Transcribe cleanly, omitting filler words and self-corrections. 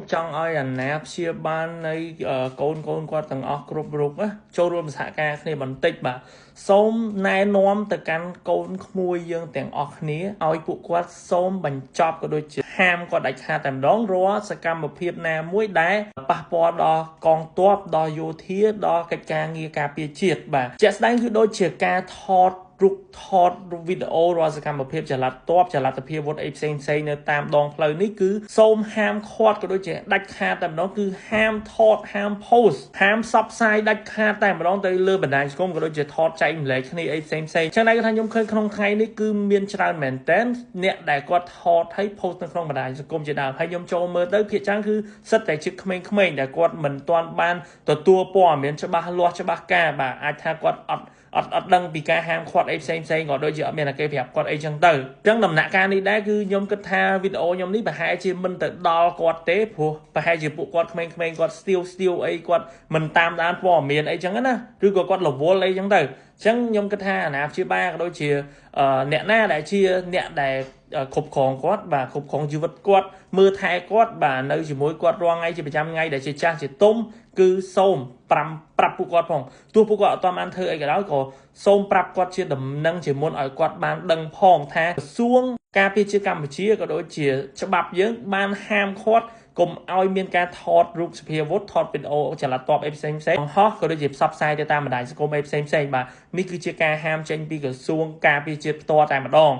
trong ai ảnh nạp chia ban này con qua tầng ọc group group á cho luôn xã ca này bằng tích bà xôm nai nóm từ căn con mùi dương tiếng ọc ní ai phụ quát xôm bằng chọc của đôi chữ ham có đạch hạ tầm đón rõ sẽ cầm một phiếp nà mũi đá bà bò đo con tốt đo vô thiết đo cái ca nghi ca bia triệt bà chết đánh cứ đôi chữ ca thọt rút thọt video rồi sẽ cầm một phiếp trả lạt tốt trả lạt tập phiếp vốn xây nơi tam đòn lời ní cứ xôm ham khót của đôi chữ đạch hạ tầm đó cứ ham thọt ham post ham subside đạch hạ tầm đó tới lơ bản đài công của đôi chữ thọt chạy lấy cái này xây chẳng này cái thằng nhóm khơi không hay ní cứ miên tràn mền tên nè đại quạt thọt thấy postនៅក្នុងបណ្ដាញសង្គមជាដើមហើយខ្ញុំចូលមើលទៅភាគច្រើនគឺសិតតែជិះក្មេងៗដែលគាត់មិនទាន់បានទទួលព័ត៌មានច្បាស់លាស់ច្បាស់ការបាទអាចថាគាត់អត់ដឹងពីការហាមឃាត់អីផ្សេងក៏ដូចជាអត់មានគេប្រាប់គាត់អីចឹងទៅអញ្ចឹងដំណាក់កាលនេះដែរគឺខ្ញុំគិតថាវីដេអូខ្ញុំនេះប្រហែលជាមិនទៅដល់គាត់ទេព្រោះប្រហែលជាពួកគាត់ក្មេងៗគាត់ស្ទាវអីគាត់មិនតាមដានព័ត៌មានអីចឹងណាឬក៏គាត់រវល់អីចឹងទៅចឹងខ្ញុំគិតថាអាណាព្យាបាលក៏ដូចជាអ្នកណាដែលជាអ្នកដែលគ្រប់គ្រងគាត់បាទគ្រប់គ្រងជីវិតគាត់មើលថែគាត់បាទនៅជាមួយគាត់រាល់ថ្ងៃជាប្រចាំថ្ងៃដែលជាចាស់ជាទុំគឺសូមប្រាប់ពួកគាត់ផងទោះពួកគាត់អត់ទាន់បានធ្វើអីក៏ដោយក៏សូមប្រាប់គាត់ជាដំណឹងជាមុនឲ្យគាត់បានដឹងផងថាក្រសួងការពារជាតិកម្ពុជាក៏ដូចជាច្បាប់យើងបានហាមឃាត់កុំឲ្យមានការថតរូបសភាវុធថតវីដេអូចល័តតបអីផ្សេងបង្ហោះក៏ដូចជាផ្សព្វផ្សាយទៅតាមបណ្ដាញសង្គមអីផ្សេងបាទនេះគឺជាការហាមចេញពីក្រសួងការពារជាតិផ្ទាល់តែម្ដង